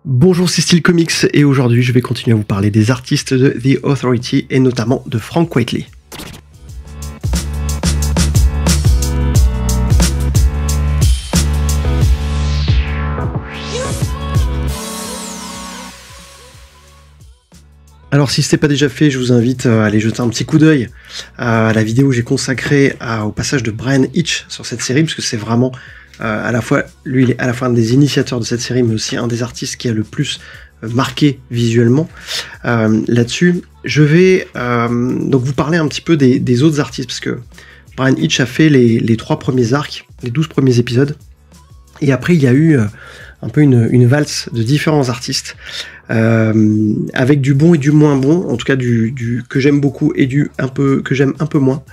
Bonjour, c'est Steel Comics et aujourd'hui je vais continuer à vous parler des artistes de The Authority et notamment de Frank Quitely. Alors si ce n'est pas déjà fait, je vous invite à aller jeter un petit coup d'œil à la vidéo que j'ai consacrée au passage de Bryan Hitch sur cette série, parce que c'est vraiment à la fois, lui il est à la fois un des initiateurs de cette série, mais aussi un des artistes qui a le plus marqué visuellement là-dessus. Je vais donc vous parler un petit peu des autres artistes, parce que Bryan Hitch a fait les 3 premiers arcs, les 12 premiers épisodes, et après il y a eu un peu une valse de différents artistes, avec du bon et du moins bon, en tout cas du que j'aime beaucoup et du que j'aime un peu moins.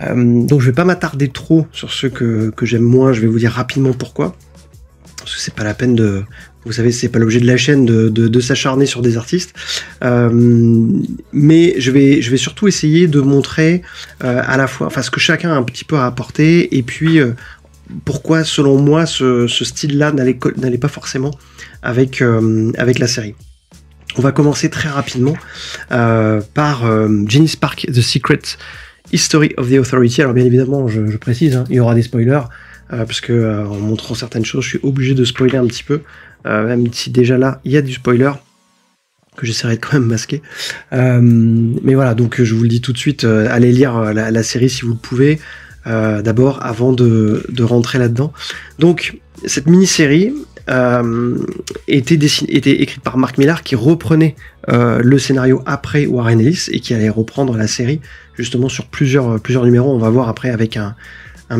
Donc je vais pas m'attarder trop sur ceux que j'aime moins, je vais vous dire rapidement pourquoi, parce que c'est pas la peine de, vous savez, c'est pas l'objet de la chaîne de s'acharner sur des artistes, mais je vais surtout essayer de montrer à la fois, enfin, ce que chacun a un petit peu à apporter, et puis pourquoi selon moi ce style-là n'allait pas forcément avec la série. On va commencer très rapidement par Jenny Spark, The Secret History of the Authority. Alors bien évidemment, je précise, hein, il y aura des spoilers, parce que en montrant certaines choses, je suis obligé de spoiler un petit peu, même si déjà là, il y a du spoiler, que j'essaierai de quand même masquer. Mais voilà, donc je vous le dis tout de suite, allez lire la série si vous le pouvez, d'abord, avant de rentrer là-dedans. Donc, cette mini-série était écrite par Mark Millar, qui reprenait le scénario après Warren Ellis et qui allait reprendre la série justement sur plusieurs numéros. On va voir après avec un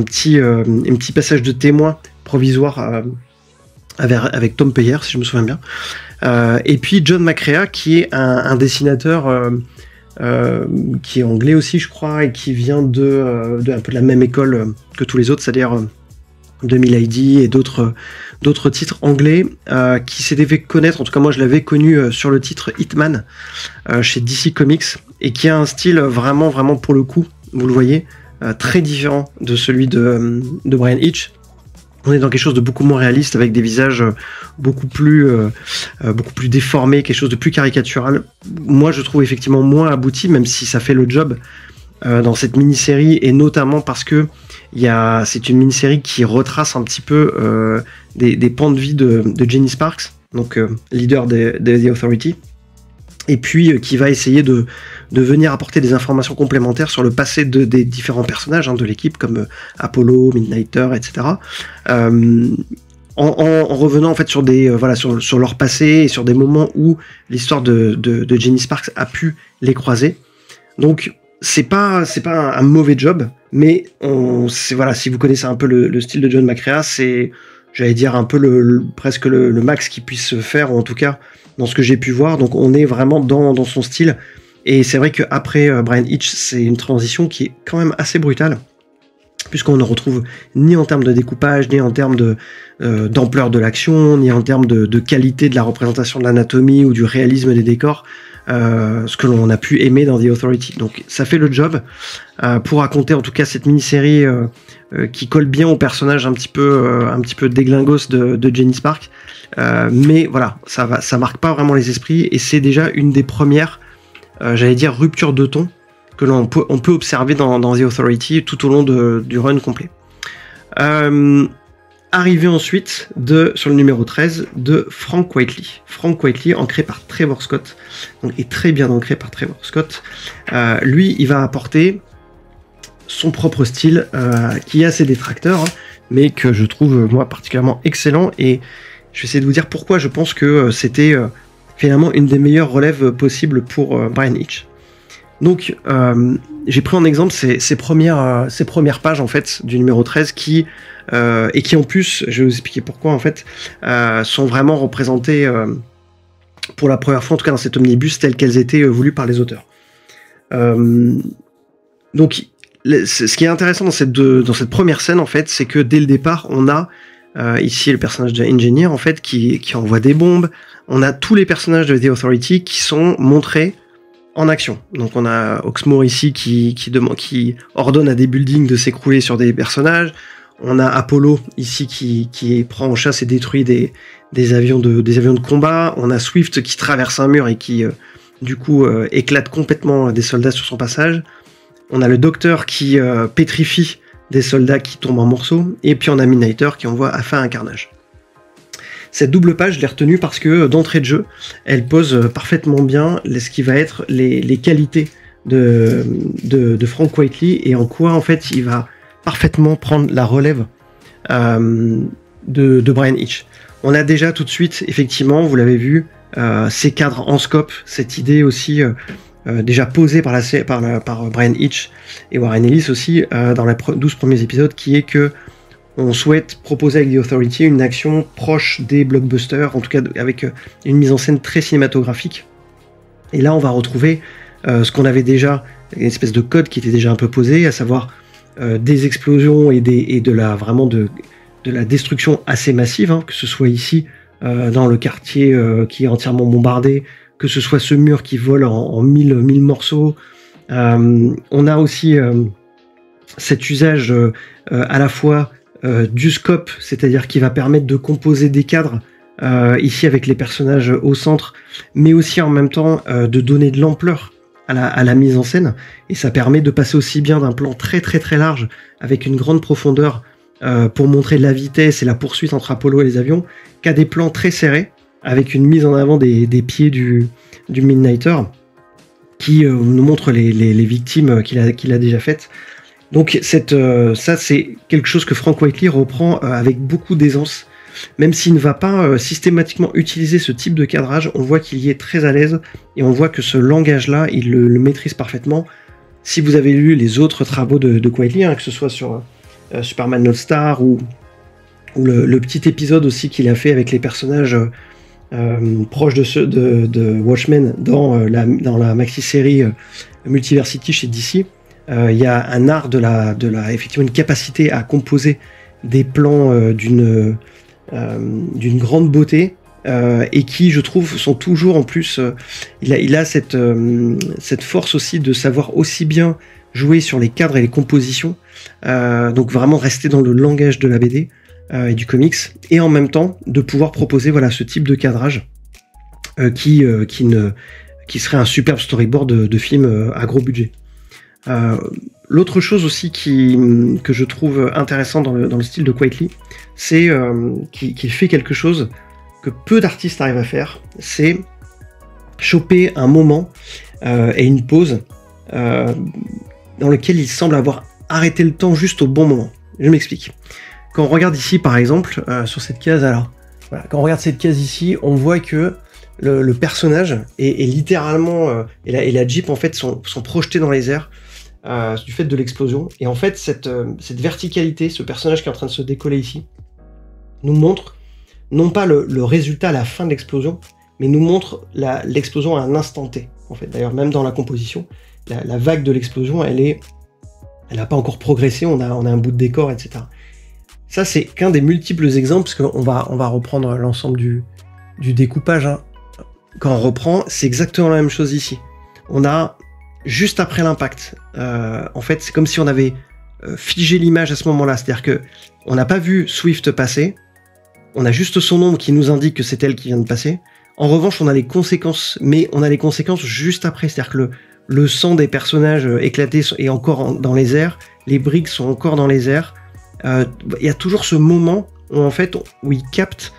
petit passage de témoin provisoire avec Tom Peyer, si je me souviens bien. Et puis John McCrea, qui est un dessinateur qui est anglais aussi, je crois, et qui vient un peu de la même école que tous les autres, c'est-à-dire de Milady et d'autres titres anglais, qui s'était fait connaître, en tout cas moi je l'avais connu sur le titre Hitman chez DC Comics, et qui a un style vraiment pour le coup, vous le voyez, très différent de celui de Bryan Hitch. On est dans quelque chose de beaucoup moins réaliste, avec des visages beaucoup plus déformés, quelque chose de plus caricatural. Moi je trouve effectivement moins abouti, même si ça fait le job dans cette mini-série, et notamment parce que c'est une mini-série qui retrace un petit peu des pans de vie de Jenny Sparks, donc leader de The Authority, et puis qui va essayer de venir apporter des informations complémentaires sur le passé des différents personnages, hein, de l'équipe, comme Apollo, Midnighter, etc. En revenant en fait sur sur leur passé et sur des moments où l'histoire de Jenny Sparks a pu les croiser. Donc c'est pas un mauvais job, mais si vous connaissez un peu le style de John McCrea, c'est, j'allais dire, un peu presque le max qu'il puisse faire, ou en tout cas dans ce que j'ai pu voir. Donc on est vraiment dans son style, et c'est vrai qu'après Bryan Hitch, c'est une transition qui est quand même assez brutale, puisqu'on ne retrouve ni en termes de découpage, ni en termes d'ampleur de l'action, ni en termes de qualité de la représentation de l'anatomie ou du réalisme des décors, ce que l'on a pu aimer dans The Authority. Donc ça fait le job pour raconter en tout cas cette mini-série qui colle bien au personnage un petit peu déglingos de Jenny Sparks, mais voilà, ça marque pas vraiment les esprits, et c'est déjà une des premières, j'allais dire, ruptures de ton que on peut observer dans The Authority tout au long du run complet. Arrivé ensuite sur le numéro 13 de Frank Quitely. Frank Quitely, ancré par Trevor Scott, donc est très bien ancré par Trevor Scott. Lui, il va apporter son propre style, qui a ses détracteurs, hein, mais que je trouve moi particulièrement excellent, et je vais essayer de vous dire pourquoi je pense que c'était finalement une des meilleures relèves possibles pour Bryan Hitch. Donc j'ai pris en exemple ces premières pages en fait du numéro 13 qui en plus, je vais vous expliquer pourquoi en fait, sont vraiment représentées pour la première fois, en tout cas dans cet omnibus, telles qu'elles étaient voulues par les auteurs. Donc ce qui est intéressant dans cette première scène en fait, c'est que dès le départ on a ici le personnage de Engineer en fait qui envoie des bombes. On a tous les personnages de The Authority qui sont montrés en action. Donc on a Oxmoor ici qui ordonne à des buildings de s'écrouler sur des personnages. On a Apollo ici qui prend en chasse et détruit des avions de combat. On a Swift qui traverse un mur et qui du coup éclate complètement des soldats sur son passage. On a le Docteur qui pétrifie des soldats qui tombent en morceaux. Et puis on a Midnighter qui envoie à faire un carnage. Cette double page, je l'ai retenue parce que d'entrée de jeu, elle pose parfaitement bien ce qui va être les qualités de Frank Quitely et en quoi en fait il va parfaitement prendre la relève de Bryan Hitch. On a déjà tout de suite, effectivement, vous l'avez vu, ces cadres en scope, cette idée aussi déjà posée par Bryan Hitch et Warren Ellis aussi dans les 12 premiers épisodes, qui est que on souhaite proposer avec The Authority une action proche des blockbusters, en tout cas avec une mise en scène très cinématographique. Et là, on va retrouver ce qu'on avait déjà, une espèce de code qui était déjà un peu posé, à savoir des explosions et de la destruction assez massive, hein, que ce soit ici dans le quartier qui est entièrement bombardé, que ce soit ce mur qui vole en mille morceaux. On a aussi cet usage à la fois du scope, c'est-à-dire qui va permettre de composer des cadres ici avec les personnages au centre, mais aussi en même temps de donner de l'ampleur à la mise en scène, et ça permet de passer aussi bien d'un plan très très très large avec une grande profondeur pour montrer la vitesse et la poursuite entre Apollo et les avions, qu'à des plans très serrés avec une mise en avant des pieds du Midnighter qui nous montre les victimes qu'il a déjà faites. Donc ça c'est quelque chose que Frank Quitely reprend avec beaucoup d'aisance. Même s'il ne va pas systématiquement utiliser ce type de cadrage, on voit qu'il y est très à l'aise et on voit que ce langage-là, il le maîtrise parfaitement. Si vous avez lu les autres travaux de Quitely, hein, que ce soit sur Superman All Star ou le petit épisode aussi qu'il a fait avec les personnages proches de ceux de Watchmen dans la maxi-série Multiversity chez DC, il y a un art effectivement une capacité à composer des plans d'une grande beauté et qui, je trouve, sont toujours en plus. Il a cette force aussi de savoir aussi bien jouer sur les cadres et les compositions, donc vraiment rester dans le langage de la BD et du comics, et en même temps de pouvoir proposer ce type de cadrage qui serait un superbe storyboard de film à gros budget. L'autre chose aussi que je trouve intéressant dans le style de Quitely, c'est qu'il fait quelque chose que peu d'artistes arrivent à faire, c'est choper un moment et une pause dans lequel il semble avoir arrêté le temps juste au bon moment. Je m'explique. Quand on regarde ici, par exemple, sur cette case, quand on regarde cette case ici, on voit que le personnage est littéralement, et la Jeep en fait sont projetés dans les airs du fait de l'explosion. Et en fait, cette verticalité, ce personnage qui est en train de se décoller ici, nous montre non pas le résultat à la fin de l'explosion, mais nous montre l'explosion à un instant T. En fait, d'ailleurs, même dans la composition, la vague de l'explosion, elle n'a pas encore progressé. On a un bout de décor, etc. Ça, c'est qu'un des multiples exemples, parce qu'on va reprendre l'ensemble du découpage. Hein. Quand on reprend, c'est exactement la même chose ici. On a juste après l'impact. En fait, c'est comme si on avait figé l'image à ce moment-là. C'est-à-dire que on n'a pas vu Swift passer. On a juste son ombre qui nous indique que c'est elle qui vient de passer. En revanche, on a les conséquences, mais on a les conséquences juste après. C'est-à-dire que le sang des personnages éclatés est encore dans les airs. Les briques sont encore dans les airs. Il y a toujours ce moment où il capte,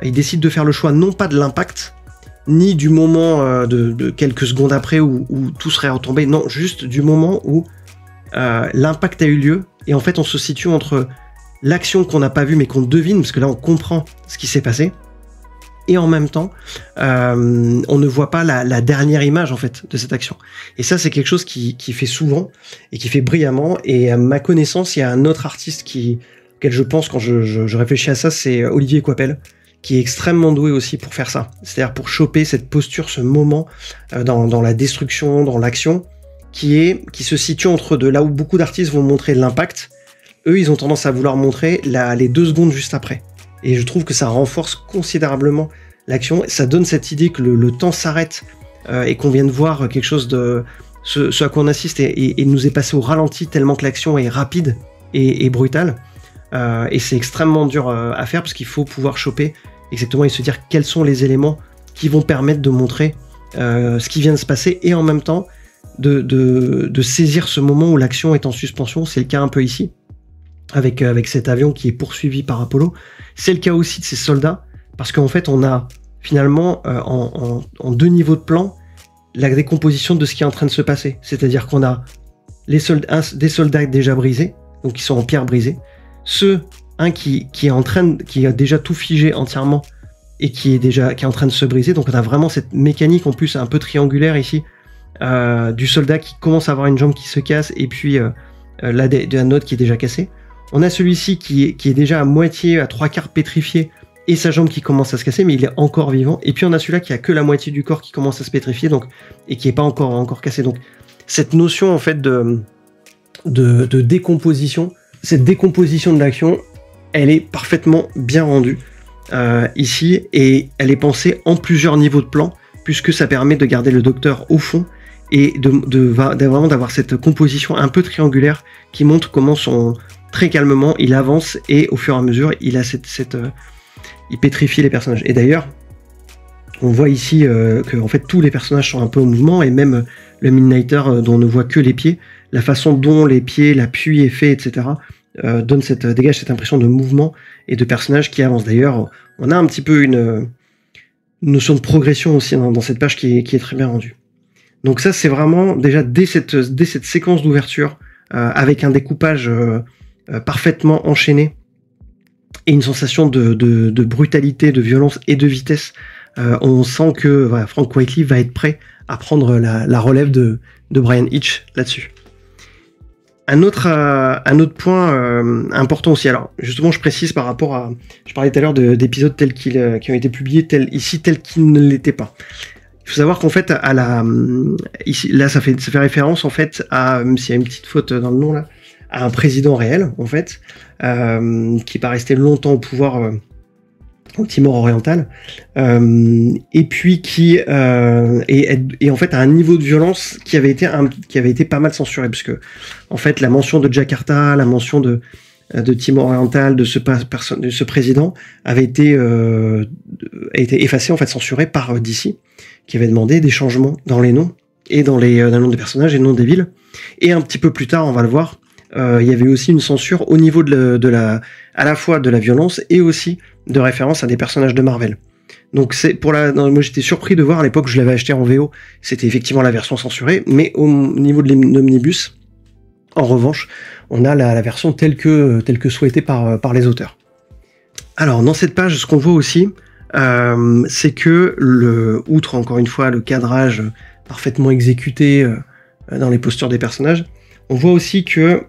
il décide de faire le choix non pas de l'impact, ni du moment de quelques secondes après où tout serait retombé, non, juste du moment où l'impact a eu lieu, et en fait on se situe entre l'action qu'on n'a pas vue mais qu'on devine, parce que là on comprend ce qui s'est passé, et en même temps on ne voit pas la dernière image en fait de cette action. Et ça c'est quelque chose qui fait souvent et qui fait brillamment, et à ma connaissance il y a un autre artiste auquel je pense quand je réfléchis à ça, c'est Olivier Coipel, qui est extrêmement doué aussi pour faire ça, c'est-à-dire pour choper cette posture, ce moment dans la destruction, dans l'action, qui se situe entre là où beaucoup d'artistes vont montrer l'impact, eux ils ont tendance à vouloir montrer les 2 secondes juste après. Et je trouve que ça renforce considérablement l'action, ça donne cette idée que le temps s'arrête et qu'on vient de voir quelque chose de ce à quoi on assiste et nous est passé au ralenti tellement que l'action est rapide et brutale. et c'est extrêmement dur à faire parce qu'il faut pouvoir choper exactement et se dire quels sont les éléments qui vont permettre de montrer ce qui vient de se passer et en même temps de saisir ce moment où l'action est en suspension. C'est le cas un peu ici avec cet avion qui est poursuivi par Apollo. C'est le cas aussi de ces soldats parce qu'en fait on a finalement en 2 niveaux de plan la décomposition de ce qui est en train de se passer. C'est-à-dire qu'on a des soldats déjà brisés, donc qui sont en pierre brisée, qui a déjà tout figé entièrement et qui est en train de se briser. Donc on a vraiment cette mécanique en plus un peu triangulaire ici du soldat qui commence à avoir une jambe qui se casse et puis un autre qui est déjà cassé. On a celui-ci qui est déjà à moitié, à 3/4 pétrifié et sa jambe qui commence à se casser, mais il est encore vivant. Et puis on a celui-là qui a que la moitié du corps qui commence à se pétrifier et qui n'est pas encore cassé. Donc cette notion en fait de décomposition, cette décomposition de l'action, elle est parfaitement bien rendue ici et elle est pensée en plusieurs niveaux de plan puisque ça permet de garder le docteur au fond et vraiment d'avoir cette composition un peu triangulaire qui montre comment très calmement il avance et au fur et à mesure il a il pétrifie les personnages. Et d'ailleurs on voit ici que en fait tous les personnages sont un peu en mouvement et même le Midnighter dont on ne voit que les pieds, la façon dont les pieds, l'appui est fait, etc. Dégage cette impression de mouvement et de personnages qui avancent. D'ailleurs, on a un petit peu une notion de progression aussi dans cette page qui est très bien rendue. Donc ça, c'est vraiment déjà dès cette séquence d'ouverture avec un découpage parfaitement enchaîné et une sensation de brutalité, de violence et de vitesse. On sent que Frank Quitely va être prêt à prendre la relève de Bryan Hitch là-dessus. Un autre point important aussi, alors justement je précise par rapport à, je parlais tout à l'heure d'épisodes qui ont été publiés tels qu'ils ne l'étaient pas. Il faut savoir qu'en fait ici là ça fait référence en fait à, même s'il y a une petite faute dans le nom là, à un président réel en fait qui n'est pas resté longtemps au pouvoir au Timor oriental et puis qui et en fait à un niveau de violence qui avait été pas mal censuré parce que en fait la mention de Jakarta, la mention de Timor oriental, de ce président avait été effacée en fait, censurée par DC qui avait demandé des changements dans les noms et dans les noms des personnages et noms des villes. Et un petit peu plus tard on va le voir, il y avait aussi une censure au niveau à la fois de la violence et aussi de référence à des personnages de Marvel. Donc moi j'étais surpris de voir à l'époque, je l'avais acheté en VO, c'était effectivement la version censurée, mais au niveau de l'omnibus, en revanche, on a la version telle que souhaitée par les auteurs. Alors dans cette page, ce qu'on voit aussi, c'est que outre encore une fois le cadrage parfaitement exécuté dans les postures des personnages, on voit aussi que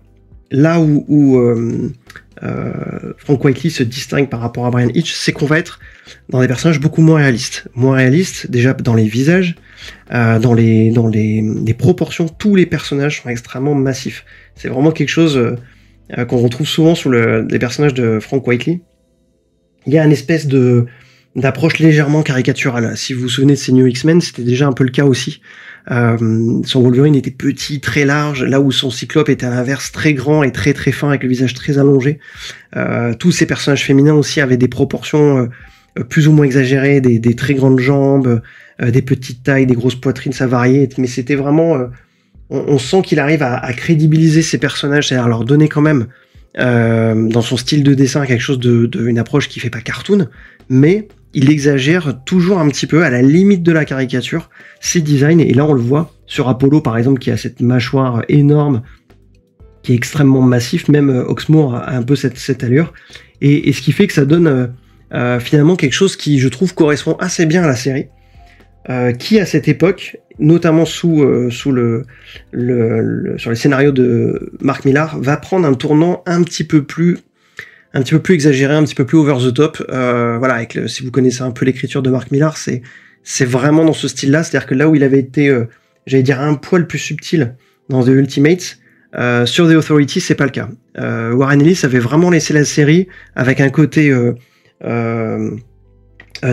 là où Frank Quitely se distingue par rapport à Bryan Hitch, c'est qu'on va être dans des personnages beaucoup moins réalistes. Moins réalistes, déjà dans les visages, dans les proportions, tous les personnages sont extrêmement massifs. C'est vraiment quelque chose qu'on retrouve souvent sous les personnages de Frank Quitely. Il y a une espèce d'approche légèrement caricaturale. Si vous vous souvenez de ces New X-Men, c'était déjà un peu le cas aussi. Son Wolverine était petit, très large, là où son Cyclope était à l'inverse très grand et très très fin avec le visage très allongé. Tous ces personnages féminins aussi avaient des proportions plus ou moins exagérées, des très grandes jambes, des petites tailles, des grosses poitrines, ça variait, mais c'était vraiment on sent qu'il arrive à crédibiliser ces personnages, c'est-à-dire leur donner quand même dans son style de dessin quelque chose une approche qui fait pas cartoon, mais il exagère toujours un petit peu à la limite de la caricature ses designs, et là on le voit sur Apollo par exemple qui a cette mâchoire énorme qui est extrêmement massif, même Oxmoor a un peu cette allure, et ce qui fait que ça donne finalement quelque chose qui je trouve correspond assez bien à la série, qui à cette époque, notamment sur les scénarios de Mark Millar, va prendre un tournant un petit peu plus exagéré, un petit peu plus over the top. Voilà, si vous connaissez un peu l'écriture de Mark Millar, c'est vraiment dans ce style-là, c'est-à-dire que là où il avait été, j'allais dire un poil plus subtil dans The Ultimates, sur The Authority, c'est pas le cas. Warren Ellis avait vraiment laissé la série avec un côté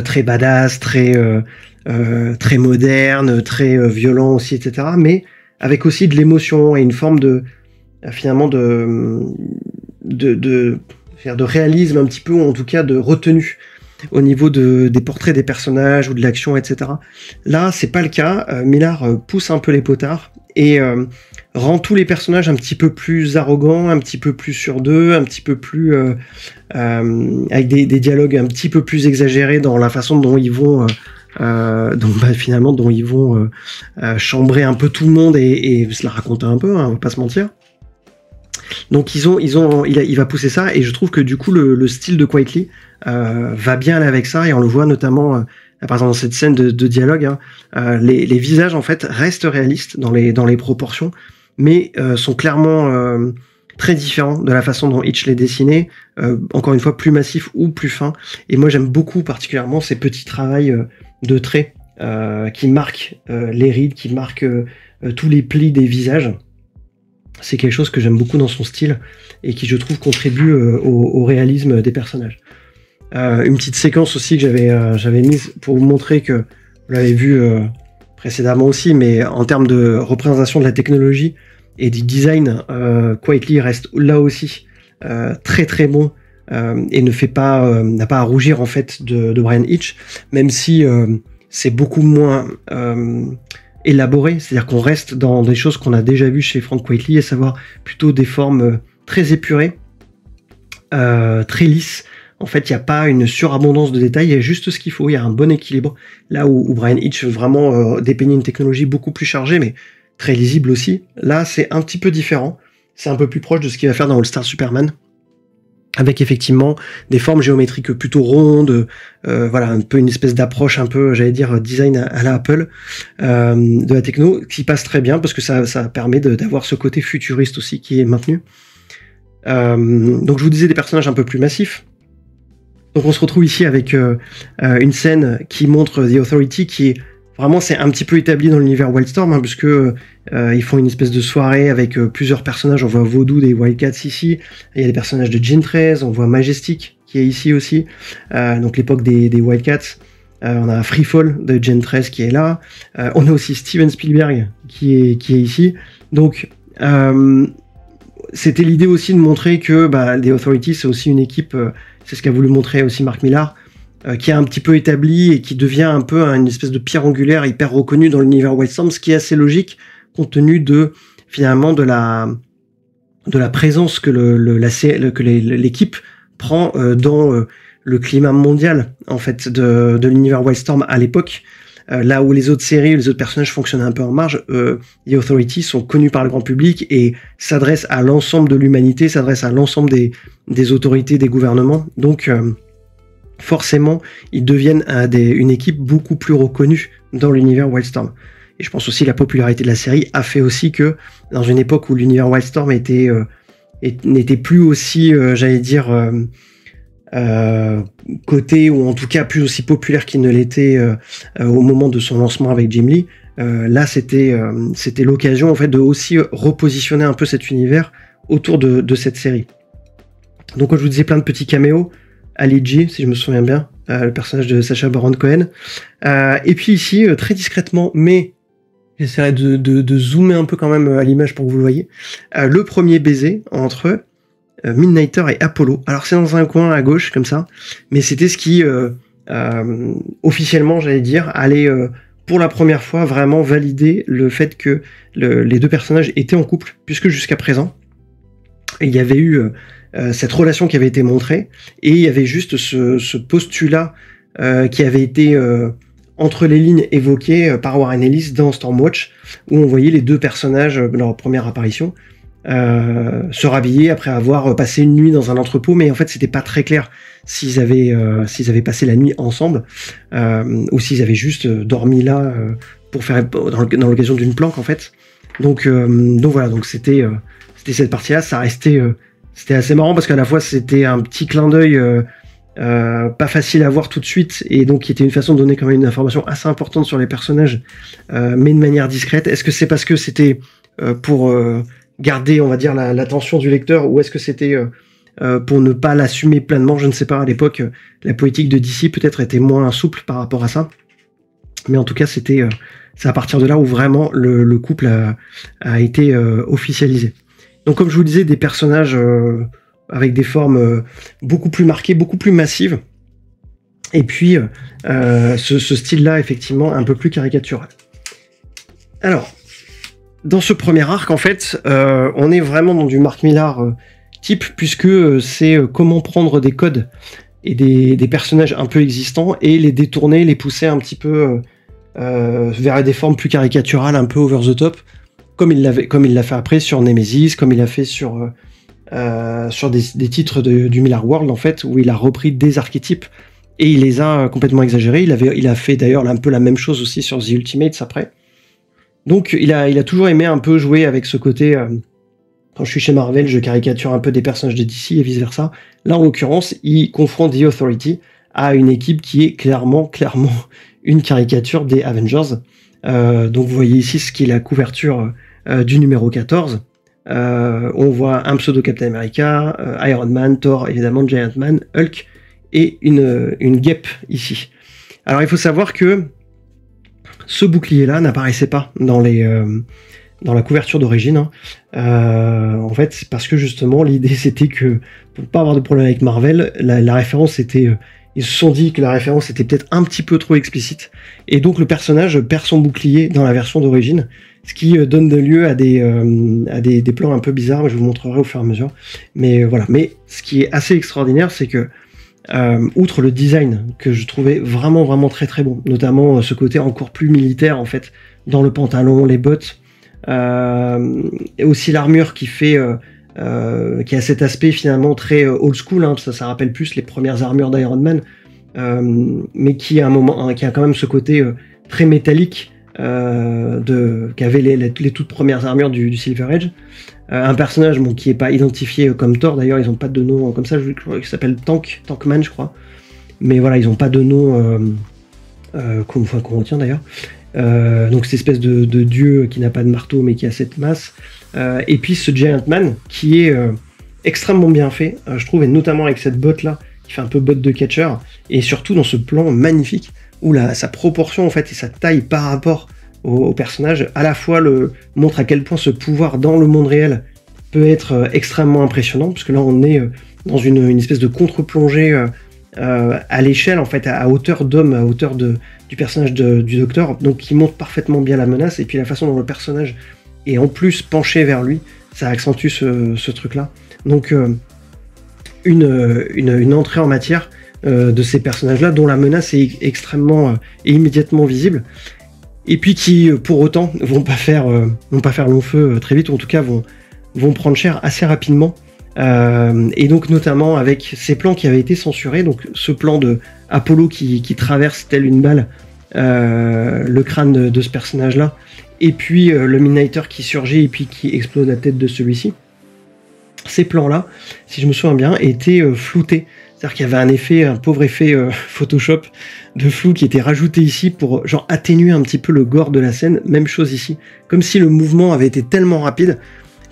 très badass, très moderne, très violent aussi, etc. Mais avec aussi de l'émotion et une forme finalement de de réalisme un petit peu, ou en tout cas de retenue au niveau des portraits des personnages ou de l'action, etc. Là, c'est pas le cas. Millar pousse un peu les potards et rend tous les personnages un petit peu plus arrogants, un petit peu plus sûrs d'eux, un petit peu plus avec des dialogues un petit peu plus exagérés dans la façon dont ils vont finalement dont ils vont chambrer un peu tout le monde et se la raconter un peu, hein, on va pas se mentir. Donc il va pousser ça, et je trouve que du coup le style de Quitely va bien aller avec ça, et on le voit notamment par exemple dans cette scène de dialogue, hein, les visages en fait restent réalistes dans les proportions, mais sont clairement très différents de la façon dont Hitch les dessinait, encore une fois plus massif ou plus fin. Et moi j'aime beaucoup particulièrement ces petits travails de traits qui marquent les rides, qui marquent tous les plis des visages. C'est quelque chose que j'aime beaucoup dans son style et qui, je trouve, contribue au réalisme des personnages. Une petite séquence aussi que j'avais mise pour vous montrer que vous l'avez vu précédemment aussi, mais en termes de représentation de la technologie et du design, Quitely reste là aussi très très bon et n'a pas à rougir en fait de Bryan Hitch, même si c'est beaucoup moins élaboré, c'est-à-dire qu'on reste dans des choses qu'on a déjà vues chez Frank Quitely, à savoir plutôt des formes très épurées, très lisses. En fait, il n'y a pas une surabondance de détails, il y a juste ce qu'il faut, il y a un bon équilibre. Là où Bryan Hitch vraiment dépeignait une technologie beaucoup plus chargée, mais très lisible aussi. Là, c'est un petit peu différent. C'est un peu plus proche de ce qu'il va faire dans All Star Superman, avec effectivement des formes géométriques plutôt rondes, voilà, un peu une espèce d'approche un peu, j'allais dire, design à la Apple de la techno, qui passe très bien parce que ça permet d'avoir ce côté futuriste aussi qui est maintenu. Donc je vous disais des personnages un peu plus massifs. Donc on se retrouve ici avec une scène qui montre The Authority, qui est vraiment, c'est un petit peu établi dans l'univers Wildstorm, hein, puisque ils font une espèce de soirée avec plusieurs personnages. On voit Voodoo des Wildcats ici, il y a des personnages de Gene 13, on voit Majestic qui est ici aussi, donc l'époque des Wildcats. On a Freefall de Gen 13 qui est là, on a aussi Steven Spielberg qui est ici. Donc c'était l'idée aussi de montrer que The Authority, c'est aussi une équipe, c'est ce qu'a voulu montrer aussi Mark Millar, qui est un petit peu établi et qui devient un peu une espèce de pierre angulaire hyper reconnue dans l'univers Wildstorm, ce qui est assez logique compte tenu de finalement de la présence que l'équipe prend dans le climat mondial en fait de l'univers Wildstorm à l'époque. Là où les autres séries, les autres personnages fonctionnent un peu en marge, The Authority sont connus par le grand public et s'adressent à l'ensemble de l'humanité, s'adressent à l'ensemble des autorités, des gouvernements. Donc forcément, ils deviennent une équipe beaucoup plus reconnue dans l'univers Wildstorm. Et je pense aussi que la popularité de la série a fait aussi que, dans une époque où l'univers Wildstorm n'était plus aussi, j'allais dire, coté, ou en tout cas plus aussi populaire qu'il ne l'était au moment de son lancement avec Jim Lee, là c'était l'occasion en fait de aussi repositionner un peu cet univers autour de cette série. Donc comme je vous disais, plein de petits caméos. Ali G, si je me souviens bien, le personnage de Sacha Baron Cohen. Et puis ici, très discrètement, mais j'essaierai de zoomer un peu quand même à l'image pour que vous le voyez, le premier baiser entre Midnighter et Apollo. Alors c'est dans un coin à gauche, comme ça, mais c'était ce qui, officiellement, j'allais dire, allait pour la première fois vraiment valider le fait que les deux personnages étaient en couple, puisque jusqu'à présent, il y avait eu cette relation qui avait été montrée, et il y avait juste ce postulat qui avait été entre les lignes évoqué par Warren Ellis dans Stormwatch, où on voyait les deux personnages, leur première apparition, se rhabiller après avoir passé une nuit dans un entrepôt, mais en fait c'était pas très clair s'ils avaient passé la nuit ensemble ou s'ils avaient juste dormi là pour faire dans l'occasion d'une planque en fait. Donc voilà, donc c'était cette partie-là, ça restait c'était assez marrant parce qu'à la fois c'était un petit clin d'œil pas facile à voir tout de suite, et donc qui était une façon de donner quand même une information assez importante sur les personnages, mais de manière discrète. Est-ce que c'est parce que c'était pour garder, on va dire, l'attention du lecteur, ou est-ce que c'était pour ne pas l'assumer pleinement? Je ne sais pas. À l'époque, la politique de DC peut-être était moins souple par rapport à ça, mais en tout cas c'est à partir de là où vraiment le couple a été officialisé. Donc comme je vous le disais, des personnages avec des formes beaucoup plus marquées, beaucoup plus massives. Et puis, ce style-là, effectivement, un peu plus caricatural. Alors, dans ce premier arc, en fait, on est vraiment dans du Mark Millar type, puisque c'est comment prendre des codes et des personnages un peu existants et les détourner, les pousser un petit peu vers des formes plus caricaturales, un peu over the top, comme il l'a fait après sur Nemesis, comme il a fait sur des titres du Millar World, en fait, où il a repris des archétypes et il les a complètement exagérés. Il a fait d'ailleurs un peu la même chose aussi sur The Ultimates après. Donc il a toujours aimé un peu jouer avec ce côté, quand je suis chez Marvel, je caricature un peu des personnages de DC et vice-versa. Là, en l'occurrence, il confronte The Authority à une équipe qui est clairement une caricature des Avengers. Donc vous voyez ici ce qui est la couverture du numéro 14. On voit un pseudo Captain America, Iron Man, Thor, évidemment, Giant Man, Hulk, et une guêpe ici. Alors il faut savoir que ce bouclier-là n'apparaissait pas dans la couverture d'origine. En fait, c'est parce que justement, l'idée c'était que, pour pas avoir de problème avec Marvel, la référence était... ils se sont dit que la référence était peut-être un petit peu trop explicite, et donc le personnage perd son bouclier dans la version d'origine, ce qui donne lieu à des plans un peu bizarres, je vous montrerai au fur et à mesure. Mais voilà. Mais ce qui est assez extraordinaire, c'est que outre le design que je trouvais vraiment très très bon, notamment ce côté encore plus militaire en fait, dans le pantalon, les bottes, et aussi l'armure qui a cet aspect finalement très old school, hein, ça rappelle plus les premières armures d'Iron Man, mais qui a quand même ce côté très métallique qu'avaient les toutes premières armures du Silver Age. Un personnage qui n'est pas identifié comme Thor, d'ailleurs ils n'ont pas de nom comme ça, je crois qu'il s'appelle Tankman, je crois, mais voilà, ils n'ont pas de nom qu'on retient d'ailleurs. Donc cette espèce de dieu qui n'a pas de marteau mais qui a cette masse, et puis ce Giant Man qui est extrêmement bien fait, je trouve, et notamment avec cette botte là qui fait un peu botte de catcher, et surtout dans ce plan magnifique où sa proportion en fait et sa taille par rapport au personnage, à la fois montre à quel point ce pouvoir dans le monde réel peut être extrêmement impressionnant, parce que là on est dans une espèce de contre-plongée à l'échelle, en fait, à hauteur d'homme, à hauteur du personnage du docteur, donc qui montre parfaitement bien la menace, et puis la façon dont le personnage est en plus penché vers lui, ça accentue ce truc-là. Donc une entrée en matière de ces personnages-là, dont la menace est extrêmement et immédiatement visible, et puis qui, pour autant, vont pas faire long feu très vite, ou en tout cas vont prendre cher assez rapidement. Et donc notamment avec ces plans qui avaient été censurés, donc ce plan de Apollo qui traverse tel une balle le crâne de ce personnage-là, et puis le Midnighter qui surgit et puis qui explose la tête de celui-ci. Ces plans-là, si je me souviens bien, étaient floutés. C'est-à-dire qu'il y avait un pauvre effet Photoshop de flou qui était rajouté ici pour genre atténuer un petit peu le gore de la scène. Même chose ici. Comme si le mouvement avait été tellement rapide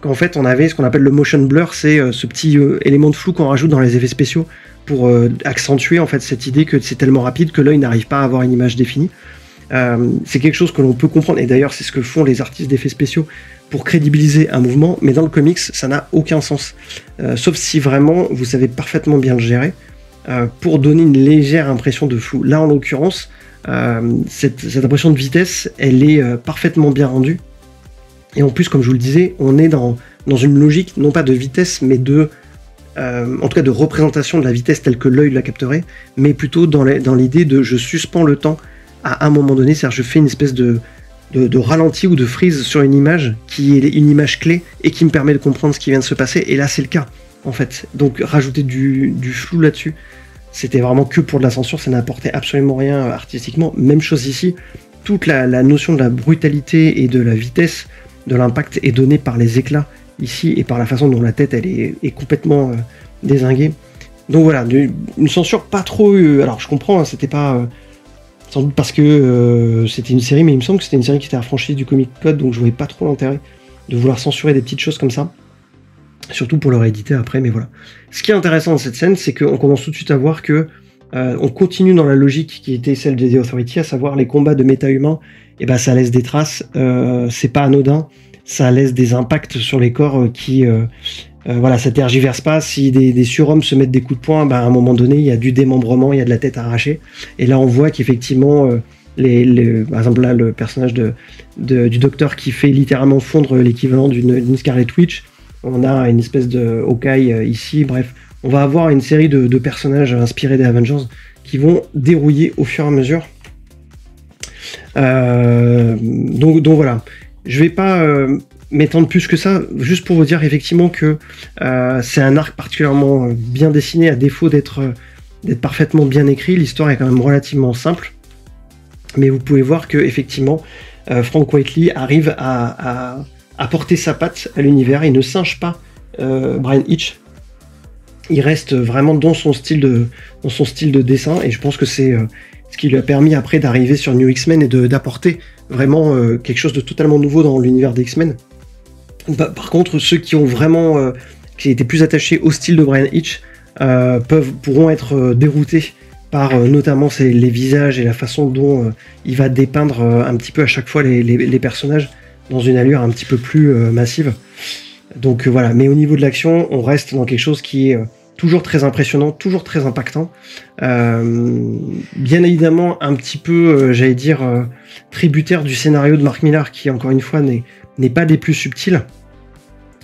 qu'en fait on avait ce qu'on appelle le motion blur, c'est ce petit élément de flou qu'on rajoute dans les effets spéciaux pour accentuer en fait cette idée que c'est tellement rapide que l'œil n'arrive pas à avoir une image définie. C'est quelque chose que l'on peut comprendre, et d'ailleurs c'est ce que font les artistes d'effets spéciaux pour crédibiliser un mouvement, mais dans le comics ça n'a aucun sens, sauf si vraiment vous savez parfaitement bien le gérer pour donner une légère impression de flou. Là en l'occurrence cette impression de vitesse elle est parfaitement bien rendue, et en plus comme je vous le disais on est dans une logique non pas de vitesse mais en tout cas de représentation de la vitesse telle que l'œil la capterait, mais plutôt dans l'idée de je suspends le temps à un moment donné, c'est-à-dire je fais une espèce de ralenti ou de freeze sur une image qui est une image clé et qui me permet de comprendre ce qui vient de se passer, et là c'est le cas en fait. Donc rajouter du flou là-dessus, c'était vraiment que pour de la censure, ça n'apportait absolument rien artistiquement. Même chose ici, toute la notion de la brutalité et de la vitesse de l'impact est donnée par les éclats ici et par la façon dont la tête elle est complètement dézinguée. Donc voilà, une censure pas trop... alors je comprends, hein, c'était pas... sans doute parce que c'était une série, mais il me semble que c'était une série qui était affranchie du Comic Code, donc je voyais pas trop l'intérêt de vouloir censurer des petites choses comme ça, surtout pour le rééditer après, mais voilà. Ce qui est intéressant dans cette scène, c'est qu'on commence tout de suite à voir que on continue dans la logique qui était celle de The Authority, à savoir les combats de méta-humains, et ben ça laisse des traces, c'est pas anodin, ça laisse des impacts sur les corps qui voilà, ça tergiverse pas. Si des surhommes se mettent des coups de poing, bah, à un moment donné, il y a du démembrement, il y a de la tête arrachée. Et là, on voit qu'effectivement, par exemple, là, le personnage du docteur qui fait littéralement fondre l'équivalent d'une Scarlet Witch. On a une espèce de Hawkeye ici. Bref, on va avoir une série de personnages inspirés des Avengers qui vont dérouiller au fur et à mesure. Donc voilà. Je vais pas m'étendre plus que ça, juste pour vous dire effectivement que c'est un arc particulièrement bien dessiné, à défaut d'être parfaitement bien écrit. L'histoire est quand même relativement simple, mais vous pouvez voir que effectivement Frank Quitely arrive à porter sa patte à l'univers. Il ne singe pas Bryan Hitch, il reste vraiment dans son style de dessin, et je pense que c'est ce qui lui a permis après d'arriver sur New X-Men et d'apporter vraiment quelque chose de totalement nouveau dans l'univers des X-Men. Par contre, ceux qui ont vraiment qui étaient plus attachés au style de Bryan Hitch pourront être déroutés par notamment les visages et la façon dont il va dépeindre un petit peu à chaque fois les personnages dans une allure un petit peu plus massive. Donc voilà, mais au niveau de l'action, on reste dans quelque chose qui est toujours très impressionnant, toujours très impactant. Bien évidemment, un petit peu, j'allais dire, tributaire du scénario de Mark Millar, qui, encore une fois, n'est pas des plus subtils,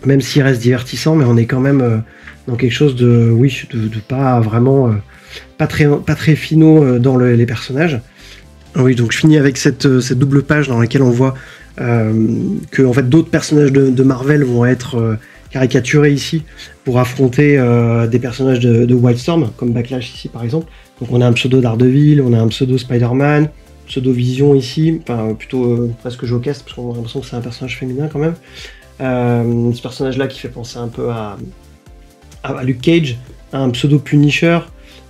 même s'il reste divertissant, mais on est quand même dans quelque chose de pas vraiment, pas très finaux dans les personnages. Oui, donc je finis avec cette double page dans laquelle on voit que en fait, d'autres personnages de Marvel vont être caricaturés ici pour affronter des personnages de Wildstorm, comme Backlash ici par exemple. Donc on a un pseudo Daredevil, on a un pseudo Spider-Man, pseudo Vision ici, enfin plutôt presque Jokest, parce qu'on a l'impression que c'est un personnage féminin quand même. Ce personnage-là qui fait penser un peu à Luke Cage, un pseudo Punisher,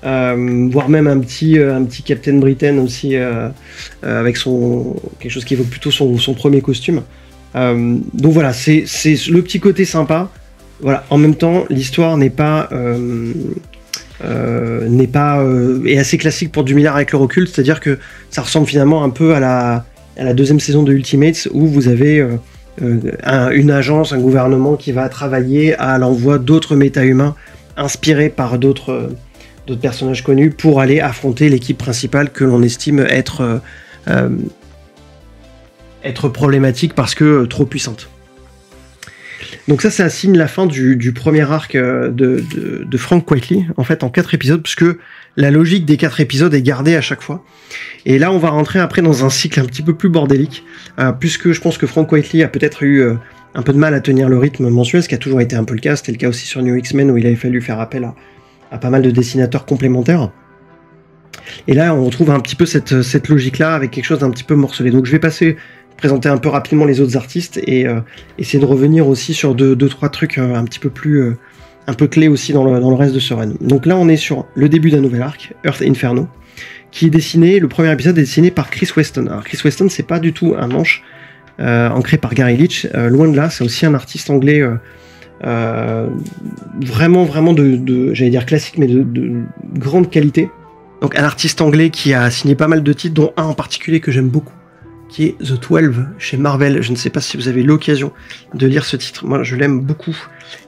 voire même un petit Captain Britain aussi, avec quelque chose qui évoque plutôt son premier costume. Donc voilà, c'est le petit côté sympa. Voilà, en même temps, l'histoire n'est pas est assez classique pour du Millar avec le recul, c'est-à-dire que ça ressemble finalement un peu à la deuxième saison de Ultimates, où vous avez une agence, un gouvernement qui va travailler à l'envoi d'autres méta-humains inspirés par d'autres personnages connus pour aller affronter l'équipe principale que l'on estime être problématique parce que trop puissante. Donc ça signe la fin du premier arc de Frank Quitely, en fait en 4 épisodes, puisque la logique des 4 épisodes est gardée à chaque fois. Et là on va rentrer après dans un cycle un petit peu plus bordélique, puisque je pense que Frank Quitely a peut-être eu un peu de mal à tenir le rythme mensuel, ce qui a toujours été un peu le cas. C'était le cas aussi sur New X-Men, où il avait fallu faire appel à pas mal de dessinateurs complémentaires. Et là on retrouve un petit peu cette logique-là avec quelque chose d'un petit peu morcelé. Donc je vais présenter un peu rapidement les autres artistes et essayer de revenir aussi sur deux, trois trucs un petit peu plus un peu clés aussi dans le reste de ce run. Donc là on est sur le début d'un nouvel arc, Earth Inferno, qui est dessiné, le premier épisode est dessiné par Chris Weston. Alors Chris Weston, c'est pas du tout un manche ancré par Gary Leach, loin de là, c'est aussi un artiste anglais vraiment j'allais dire classique, mais de grande qualité. Donc un artiste anglais qui a signé pas mal de titres, dont un en particulier que j'aime beaucoup, qui est The 12 chez Marvel. Je ne sais pas si vous avez l'occasion de lire ce titre, moi je l'aime beaucoup.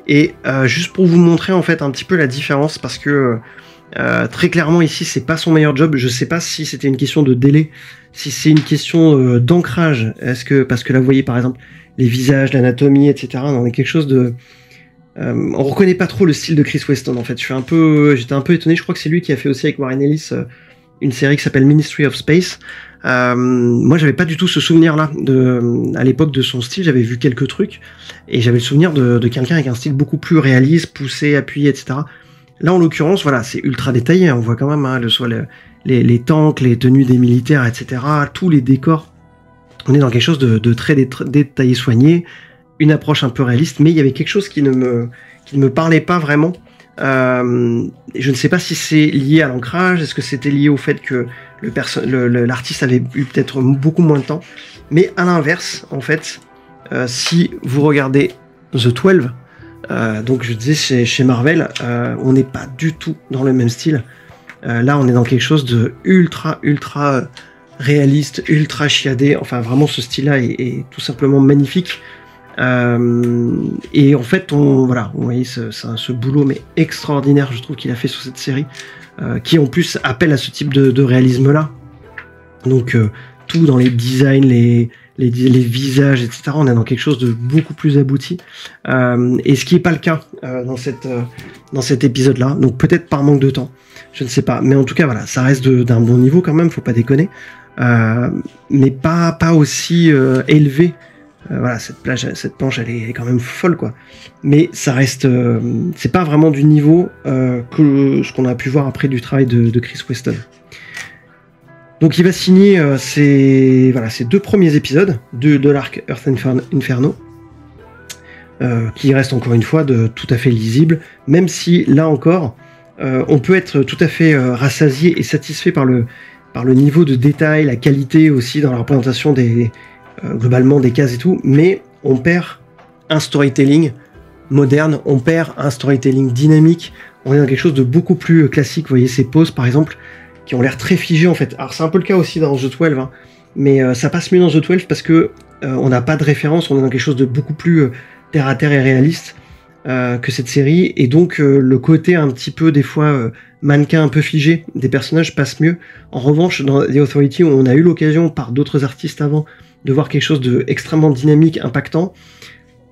Et juste pour vous montrer en fait un petit peu la différence, parce que très clairement ici c'est pas son meilleur job. Je sais pas si c'était une question de délai, si c'est une question d'ancrage, parce que là vous voyez par exemple les visages, l'anatomie, etc. On est quelque chose de... on reconnaît pas trop le style de Chris Weston en fait. J'étais un peu étonné. Je crois que c'est lui qui a fait aussi avec Warren Ellis une série qui s'appelle Ministry of Space. Moi j'avais pas du tout ce souvenir là à l'époque de son style. J'avais vu quelques trucs et j'avais le souvenir de quelqu'un avec un style beaucoup plus réaliste, poussé, appuyé, etc. Là en l'occurrence voilà, c'est ultra détaillé, on voit quand même soit les tanks, les tenues des militaires, etc., tous les décors. On est dans quelque chose de très détaillé, soigné, une approche un peu réaliste, mais il y avait quelque chose qui ne me parlait pas vraiment. Je ne sais pas si c'est lié à l'ancrage, est-ce que c'était lié au fait que l'artiste avait eu peut-être beaucoup moins de temps, mais à l'inverse, en fait, si vous regardez The 12, donc je disais chez Marvel, on n'est pas du tout dans le même style. Là, on est dans quelque chose de ultra réaliste, ultra chiadé. Enfin, vraiment, ce style-là est tout simplement magnifique. Et en fait, voilà, vous voyez ce boulot mais extraordinaire, je trouve qu'il a fait sur cette série, qui en plus appelle à ce type de réalisme-là. Donc tout dans les designs, les visages, etc. On est dans quelque chose de beaucoup plus abouti. Et ce qui n'est pas le cas dans cet épisode-là. Donc peut-être par manque de temps, je ne sais pas. Mais en tout cas, voilà, ça reste d'un bon niveau quand même, faut pas déconner. Mais pas aussi élevé. Voilà, cette planche, elle est quand même folle, quoi. Mais ça reste, c'est pas vraiment du niveau que ce qu'on a pu voir après du travail de Chris Weston. Donc il va signer ces 2 premiers épisodes de l'arc Earth Inferno, qui reste encore une fois tout à fait lisible, même si là encore, on peut être tout à fait rassasié et satisfait par le niveau de détail, la qualité aussi dans la représentation globalement des cases et tout, mais on perd un storytelling moderne, on perd un storytelling dynamique, on est dans quelque chose de beaucoup plus classique. Vous voyez ces poses par exemple qui ont l'air très figées en fait. Alors c'est un peu le cas aussi dans The 12, hein, mais ça passe mieux dans The 12 parce que on n'a pas de référence, on est dans quelque chose de beaucoup plus terre à terre et réaliste que cette série, et donc le côté un petit peu des fois mannequin un peu figé des personnages passe mieux. En revanche, dans The Authority, où on a eu l'occasion par d'autres artistes avant de voir quelque chose de extrêmement dynamique, impactant,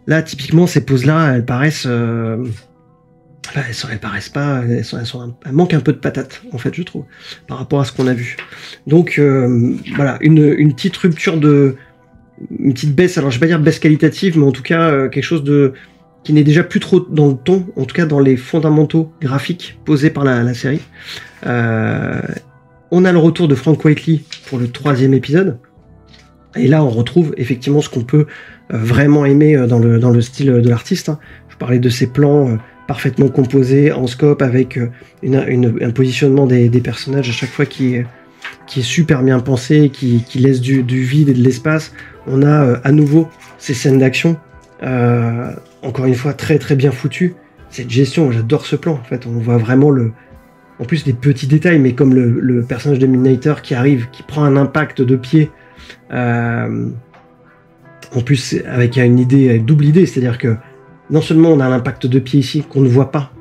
là typiquement ces poses-là, elles paraissent elles paraissent pas, elles manquent un peu de patate en fait, je trouve, par rapport à ce qu'on a vu. Donc voilà, une petite rupture une petite baisse, alors je vais pas dire baisse qualitative, mais en tout cas quelque chose qui n'est déjà plus trop dans le ton, en tout cas dans les fondamentaux graphiques posés par la série. On a le retour de Frank Whiteley pour le 3e épisode, et là on retrouve effectivement ce qu'on peut vraiment aimer dans le style de l'artiste, hein. Je parlais de ces plans parfaitement composés en scope, avec un positionnement des personnages à chaque fois qui est super bien pensé, qui laisse du vide et de l'espace. On a à nouveau ces scènes d'action, encore une fois très très bien foutues. Cette gestion, j'adore ce plan en fait, on voit vraiment en plus des petits détails, mais comme le personnage de Midnighter qui arrive, qui prend un impact de pied, en plus avec une double idée, c'est-à-dire que non seulement on a l'impact de pied ici qu'on ne voit pas,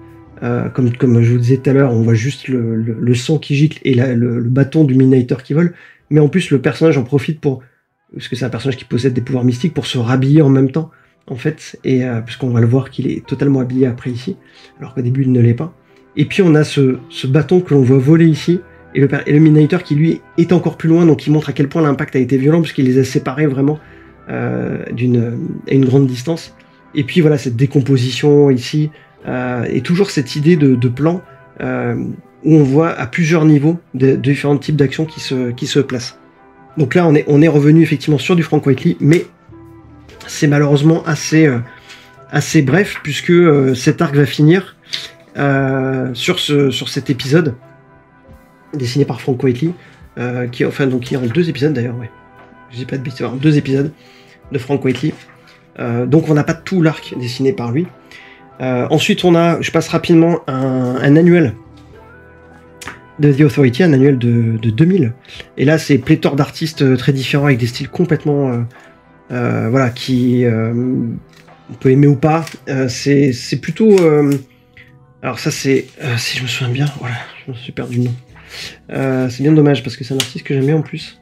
comme je vous disais tout à l'heure, on voit juste le sang qui gicle et le bâton du Midnighter qui vole, mais en plus le personnage en profite parce que c'est un personnage qui possède des pouvoirs mystiques, pour se rhabiller en même temps en fait, et puisqu'on va le voir qu'il est totalement habillé après ici, alors qu'au début il ne l'est pas. Et puis on a ce bâton que l'on voit voler ici, et le Midnighter qui lui est encore plus loin, donc il montre à quel point l'impact a été violent, puisqu'il les a séparés vraiment à une grande distance. Et puis voilà, cette décomposition ici, et toujours cette idée de plan où on voit à plusieurs niveaux de différents types d'actions qui se placent. Donc là on est revenu effectivement sur du Frank Whiteley, mais c'est malheureusement assez bref, puisque cet arc va finir sur cet épisode dessiné par Frank Whiteley, qui est en 2 épisodes d'ailleurs, ouais. Je dis pas de bêtises, 2 épisodes de Frank Whiteley. Donc on n'a pas tout l'arc dessiné par lui. Ensuite je passe rapidement un annuel de The Authority, un annuel de 2000. Et là c'est pléthore d'artistes très différents, avec des styles complètement voilà, qui on peut aimer ou pas. C'est plutôt alors ça c'est si je me souviens bien, voilà, je me suis perdu le nom. C'est bien dommage parce que c'est un artiste que j'aime bien en plus.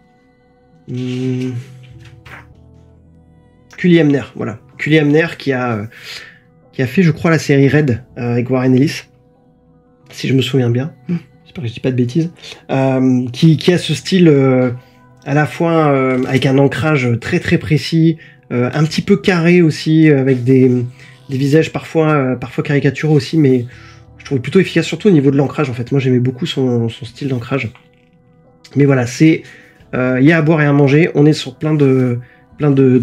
Cully Hamner, voilà. Cully Hamner qui a fait, je crois, la série Red avec Warren Ellis, si je me souviens bien. J'espère que je dis pas de bêtises. Qui a ce style à la fois avec un ancrage très très précis, un petit peu carré aussi, avec des visages parfois caricaturaux aussi, mais je trouve plutôt efficace, surtout au niveau de l'ancrage en fait. Moi j'aimais beaucoup son style d'ancrage. Mais voilà, il y a à boire et à manger. On est sur plein de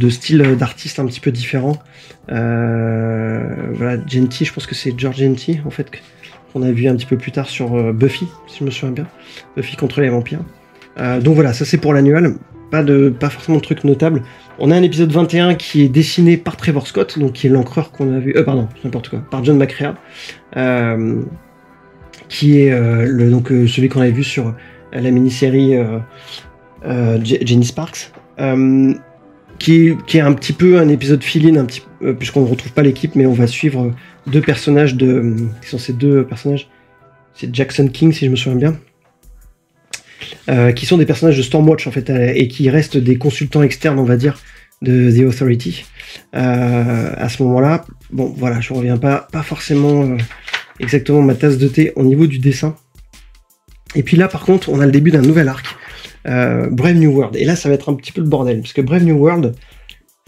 styles d'artistes un petit peu différents. Voilà, Genty, je pense que c'est George Genty en fait, qu'on a vu un petit peu plus tard sur Buffy, si je me souviens bien. Buffy contre les vampires. Donc voilà, ça c'est pour l'annuel. Pas forcément de trucs notables. On a un épisode 21 qui est dessiné par Trevor Scott, donc qui est l'encreur qu'on a vu. Pardon, n'importe quoi, par John McCrea, qui est celui qu'on avait vu sur la mini-série Jenny Sparks. qui est un petit peu un épisode fill-in, puisqu'on ne retrouve pas l'équipe, mais on va suivre deux personnages qui sont ces deux personnages. C'est Jackson King, si je me souviens bien, qui sont des personnages de Stormwatch en fait, et qui restent des consultants externes, on va dire, de The Authority. À ce moment-là, bon, voilà, je reviens pas forcément exactement ma tasse de thé au niveau du dessin. Et puis là, par contre, on a le début d'un nouvel arc, Brave New World. Et là, ça va être un petit peu le bordel, parce que Brave New World,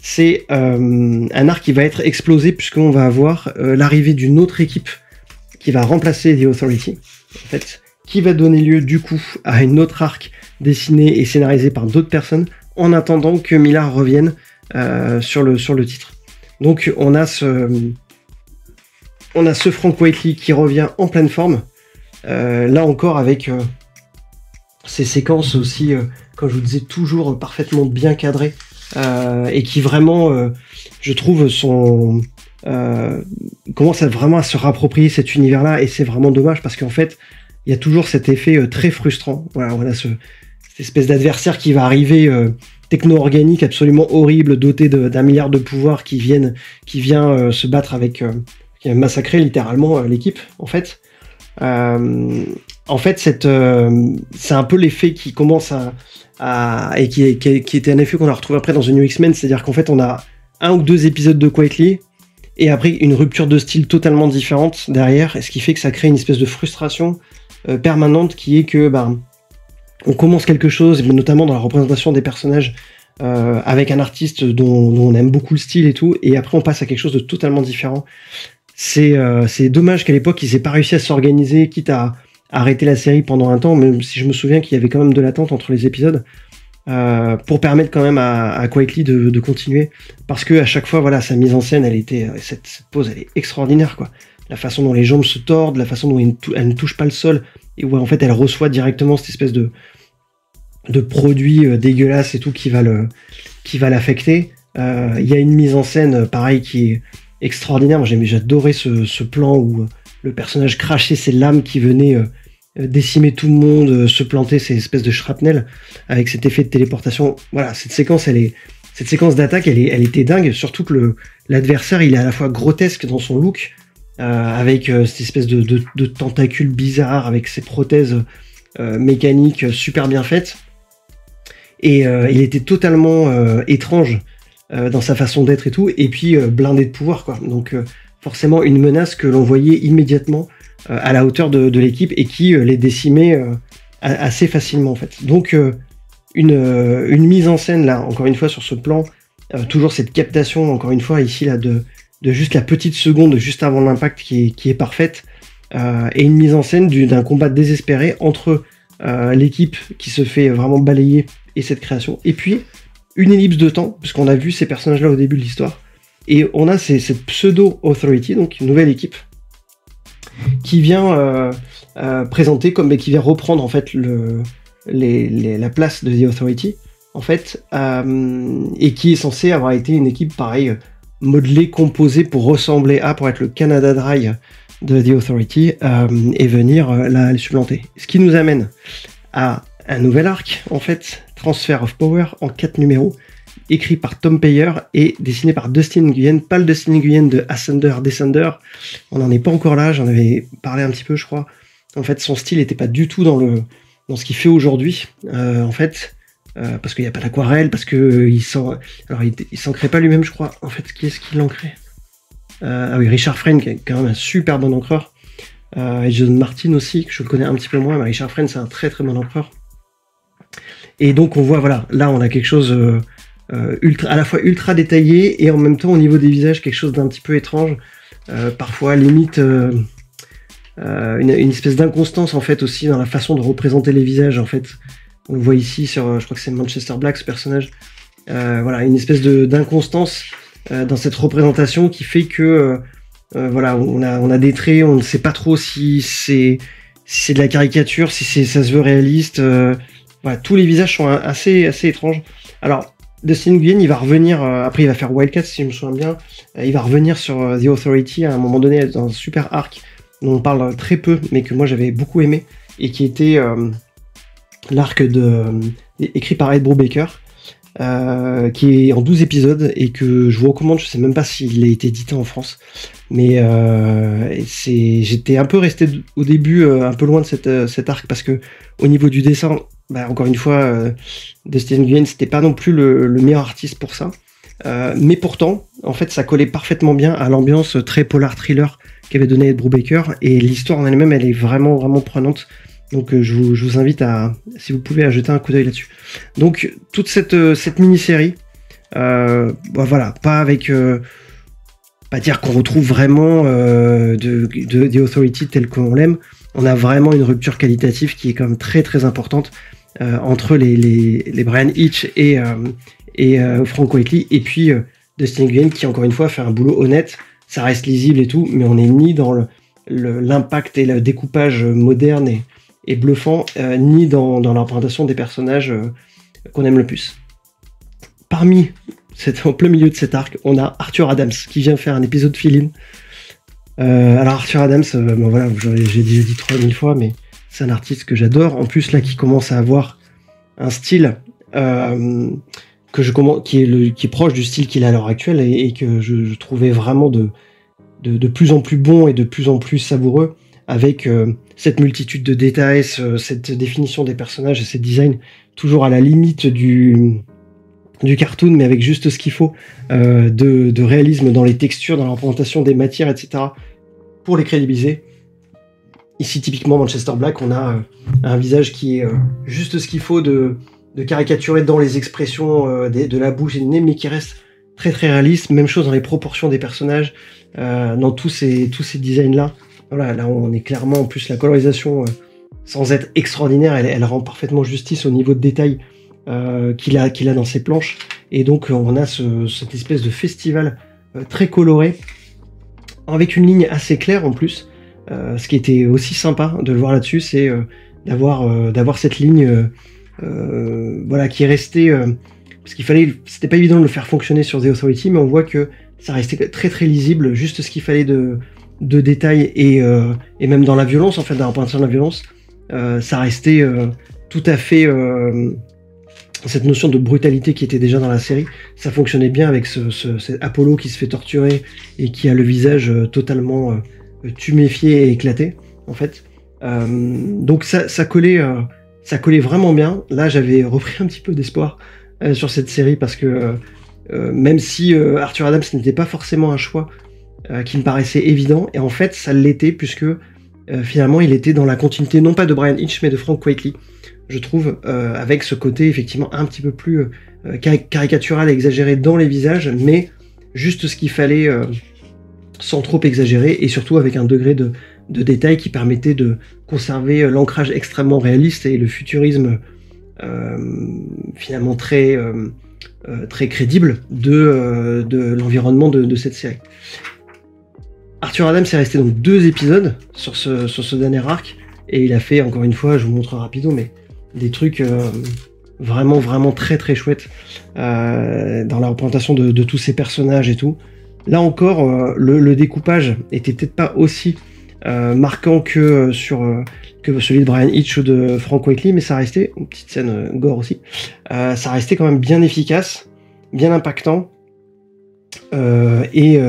c'est un arc qui va être explosé, puisqu'on va avoir l'arrivée d'une autre équipe qui va remplacer The Authority, en fait, qui va donner lieu, du coup, à une autre arc dessinée et scénarisée par d'autres personnes, en attendant que Millar revienne sur le titre. Donc, on a ce Frank Whiteley qui revient en pleine forme, là encore avec ces séquences aussi, comme je vous disais, toujours parfaitement bien cadrées, et qui vraiment, je trouve, commence vraiment à se rapproprier cet univers-là, et c'est vraiment dommage parce qu'en fait, il y a toujours cet effet très frustrant. Voilà, on a cette espèce d'adversaire qui va arriver, techno-organique, absolument horrible, doté d'un milliard de pouvoirs qui vient se battre avec, qui a massacré littéralement l'équipe, en fait. En fait, c'est un peu l'effet qui commence et qui était un effet qu'on a retrouvé après dans The New X-Men, c'est-à-dire qu'en fait, on a un ou deux épisodes de Quietly, et après une rupture de style totalement différente derrière, et ce qui fait que ça crée une espèce de frustration permanente qui est que on commence quelque chose, notamment dans la représentation des personnages, avec un artiste dont on aime beaucoup le style et tout, et après on passe à quelque chose de totalement différent. C'est dommage qu'à l'époque ils aient pas réussi à s'organiser, quitte à arrêter la série pendant un temps, même si je me souviens qu'il y avait quand même de l'attente entre les épisodes, pour permettre quand même à Quietly de continuer, parce que à chaque fois, voilà, sa mise en scène, cette pose, elle est extraordinaire, quoi. La façon dont les jambes se tordent, la façon dont elle ne touche pas le sol, et où en fait elle reçoit directement cette espèce de produit dégueulasse et tout qui va l'affecter. Il y a une mise en scène, pareil, qui est extraordinaire. Moi, j'adorais ce plan où le personnage crachait ses lames qui venaient décimer tout le monde, se planter ces espèces de shrapnel avec cet effet de téléportation. Voilà, cette séquence d'attaque, elle était dingue, surtout que l'adversaire, il est à la fois grotesque dans son look, avec cette espèce de tentacules bizarres, avec ses prothèses mécaniques super bien faites, et il était totalement étrange dans sa façon d'être et tout, et puis blindé de pouvoir, quoi. Donc forcément une menace que l'on voyait immédiatement à la hauteur de l'équipe, et qui les décimait assez facilement, en fait. Donc une mise en scène, là, encore une fois, sur ce plan, toujours cette captation, encore une fois, ici, là, de juste la petite seconde, juste avant l'impact, qui est parfaite, et une mise en scène d'un combat désespéré entre l'équipe qui se fait vraiment balayer et cette création, et puis une ellipse de temps, puisqu'on a vu ces personnages-là au début de l'histoire, et on a cette pseudo-authority, donc une nouvelle équipe, qui vient présenter qui vient reprendre en fait la place de The Authority, en fait, et qui est censée avoir été une équipe pareil, modelée, composée pour être le Canada Dry de The Authority, et venir la supplanter. Ce qui nous amène à un nouvel arc, en fait, Transfer of Power, en 4 numéros, écrit par Tom Payer et dessiné par Dustin Nguyen, pas le Dustin Nguyen de Ascender, Descender, on n'en est pas encore là, j'en avais parlé un petit peu, je crois. En fait, son style n'était pas du tout dans ce qu'il fait aujourd'hui, en fait, parce qu'il n'y a pas d'aquarelle, parce que il s'ancrait pas lui-même, je crois. En fait, qui est-ce qui l'ancrait? Ah oui, Richard Friend, qui est quand même un super bon encreur, et John Martin aussi, que je le connais un petit peu moins, mais Richard Friend, c'est un très très bon encreur. Et donc on voit, voilà, là on a quelque chose à la fois ultra détaillé, et en même temps au niveau des visages quelque chose d'un petit peu étrange, parfois limite une espèce d'inconstance, en fait, aussi dans la façon de représenter les visages, en fait. On le voit ici sur, je crois que c'est Manchester Black, ce personnage. Voilà, une espèce d'inconstance dans cette représentation qui fait que voilà, on a des traits, on ne sait pas trop si c'est de la caricature, si ça se veut réaliste. Voilà, tous les visages sont assez étranges. Alors, Dustin Nguyen, il va revenir, après il va faire Wildcat, si je me souviens bien, il va revenir sur The Authority à un moment donné, dans un super arc dont on parle très peu, mais que moi j'avais beaucoup aimé, et qui était l'arc écrit par Ed Brubaker, qui est en 12 épisodes et que je vous recommande. Je sais même pas s'il a été édité en France, mais j'étais un peu resté au début un peu loin de cet arc parce que au niveau du dessin, encore une fois, Dustin Nguyen c'était pas non plus le meilleur artiste pour ça, mais pourtant en fait ça collait parfaitement bien à l'ambiance très polar thriller qu'avait donné Ed Brubaker, et l'histoire en elle-même elle est vraiment vraiment prenante. Donc je vous invite à, si vous pouvez, à jeter un coup d'œil là-dessus. Donc toute cette mini-série, voilà, pas avec, pas dire qu'on retrouve vraiment de The Authority tel qu'on l'aime. On a vraiment une rupture qualitative qui est quand même très très importante entre les Bryan Hitch et Frank Whiteley, et puis Dustin Nguyen qui encore une fois fait un boulot honnête. Ça reste lisible et tout, mais on n'est ni dans l'impact et le découpage moderne et bluffant, ni dans la représentation des personnages qu'on aime le plus. Parmi, c'est en plein milieu de cet arc, on a Arthur Adams qui vient faire un épisode fill-in. Alors Arthur Adams, voilà, j'ai déjà dit 3000 fois, mais c'est un artiste que j'adore. En plus là, qui commence à avoir un style qui est proche du style qu'il a à l'heure actuelle, et que je trouvais vraiment de plus en plus bon et de plus en plus savoureux, avec cette multitude de détails, cette définition des personnages et ces designs toujours à la limite du cartoon, mais avec juste ce qu'il faut de réalisme dans les textures, dans la représentation des matières, etc., pour les crédibiliser. Ici, typiquement, Manchester Black, on a un visage qui est juste ce qu'il faut de caricaturer dans les expressions de la bouche et du nez, mais qui reste très très réaliste. Même chose dans les proportions des personnages, dans tous ces designs-là. Voilà, là on est clairement, en plus la colorisation, sans être extraordinaire, elle rend parfaitement justice au niveau de détail qu'il a dans ses planches. Et donc on a cette espèce de festival très coloré, avec une ligne assez claire en plus. Ce qui était aussi sympa de le voir là-dessus, c'est d'avoir cette ligne voilà, qui est restée, parce c'était pas évident de le faire fonctionner sur The Authority, mais on voit que ça restait très très lisible, juste ce qu'il fallait de détails, et même dans la violence, en fait, dans la représentation de la violence, ça restait tout à fait cette notion de brutalité qui était déjà dans la série. Ça fonctionnait bien avec cet Apollo qui se fait torturer et qui a le visage totalement tuméfié et éclaté, en fait. Donc ça collait vraiment bien. Là, j'avais repris un petit peu d'espoir sur cette série, parce que même si Arthur Adams n'était pas forcément un choix qui me paraissait évident, et en fait ça l'était, puisque finalement il était dans la continuité non pas de Bryan Hitch mais de Frank Whiteley, je trouve, avec ce côté effectivement un petit peu plus caricatural et exagéré dans les visages, mais juste ce qu'il fallait sans trop exagérer, et surtout avec un degré de détail qui permettait de conserver l'ancrage extrêmement réaliste et le futurisme finalement très crédible de l'environnement de cette série. Arthur Adams est resté donc 2 épisodes sur ce dernier arc, et il a fait, encore une fois, je vous montre rapido, mais des trucs vraiment vraiment très très chouettes dans la représentation de tous ces personnages et tout. Là encore, le découpage était peut-être pas aussi marquant que celui de Bryan Hitch ou de Frank Whiteley, mais ça restait, une petite scène gore aussi, ça restait quand même bien efficace, bien impactant, et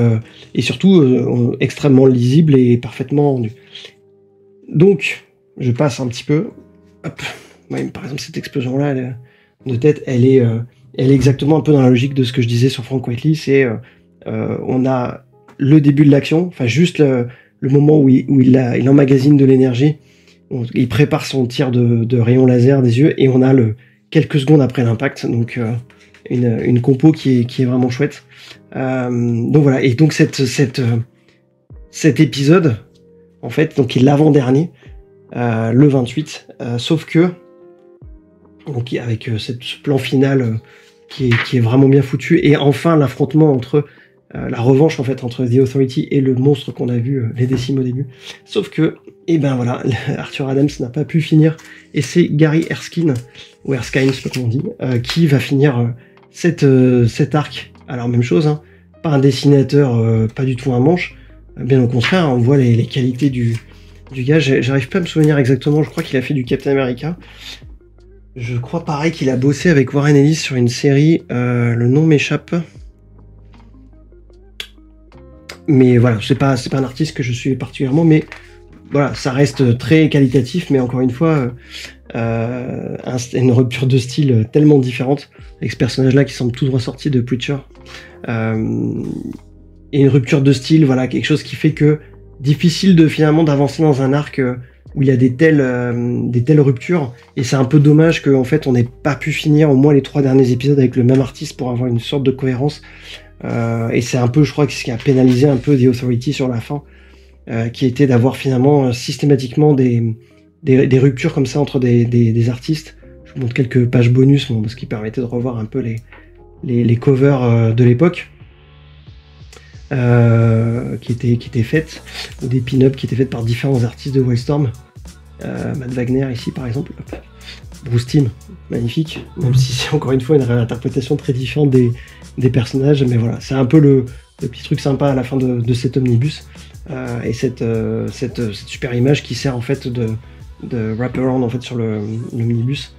surtout extrêmement lisible et parfaitement rendu. Donc, je passe un petit peu. Hop. Ouais, par exemple, cette explosion-là de tête, elle est exactement un peu dans la logique de ce que je disais sur Frank Whiteley. C'est on a le début de l'action, enfin juste le moment où il emmagasine de l'énergie, il prépare son tir de rayon laser des yeux, et on a quelques secondes après l'impact, donc une compo qui est vraiment chouette. Donc voilà, et donc cet épisode, en fait, donc il est l'avant-dernier, le 28, sauf que donc avec ce plan final qui est vraiment bien foutu, et enfin l'affrontement entre la revanche en fait entre The Authority et le monstre qu'on a vu, les décimes au début. Sauf que, et ben voilà, Arthur Adams n'a pas pu finir, et c'est Gary Erskine, ou Erskine, je sais pas comment on dit, qui va finir cet arc. Alors même chose, hein, pas un dessinateur, pas du tout un manche, bien au contraire, on voit les qualités du gars. J'arrive pas à me souvenir exactement, je crois qu'il a fait du Captain America. Je crois pareil qu'il a bossé avec Warren Ellis sur une série, le nom m'échappe. Mais voilà, c'est pas un artiste que je suis particulièrement, mais voilà, ça reste très qualitatif, mais encore une fois, une rupture de style tellement différente, avec ce personnage-là qui semble tout droit sorti de Preacher. Et une rupture de style, voilà, quelque chose qui fait que difficile de finalement d'avancer dans un arc où il y a des telles ruptures, et c'est un peu dommage qu'en fait on n'ait pas pu finir au moins les 3 derniers épisodes avec le même artiste pour avoir une sorte de cohérence. Et c'est un peu, je crois, ce qui a pénalisé un peu The Authority sur la fin, qui était d'avoir finalement systématiquement des ruptures comme ça entre des artistes. Je vous montre quelques pages bonus, ce qui permettait de revoir un peu les covers de l'époque, qui étaient faites, ou des pin-ups qui étaient faites par différents artistes de Wildstorm. Matt Wagner ici par exemple, Bruce Timm, magnifique, même si c'est encore une fois une réinterprétation très différente des personnages, mais voilà, c'est un peu le petit truc sympa à la fin de cet omnibus, et cette super image qui sert en fait de wraparound en fait sur l'omnibus,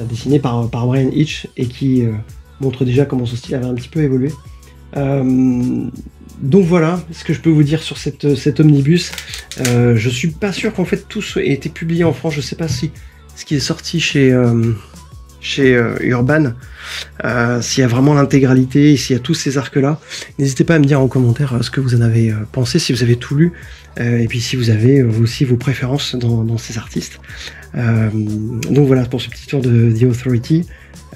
dessiné par Brian Hitch, et qui montre déjà comment son style avait un petit peu évolué. Donc voilà ce que je peux vous dire sur cet omnibus. Je suis pas sûr qu'en fait tout ait été publié en France. Je sais pas si ce qui est sorti chez Urban, s'il y a vraiment l'intégralité, s'il y a tous ces arcs là. N'hésitez pas à me dire en commentaire ce que vous en avez pensé, si vous avez tout lu, et puis si vous avez aussi vos préférences dans ces artistes. Donc voilà pour ce petit tour de The Authority.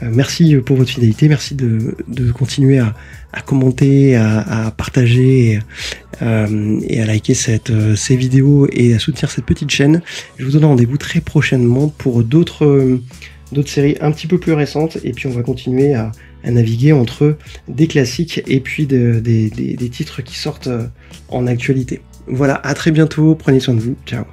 Merci pour votre fidélité, merci de continuer à commenter, à partager, et à liker ces vidéos, et à soutenir cette petite chaîne. Je vous donne rendez-vous très prochainement pour d'autres séries un petit peu plus récentes, et puis on va continuer à naviguer entre des classiques et puis des titres qui sortent en actualité. Voilà, à très bientôt, prenez soin de vous, ciao.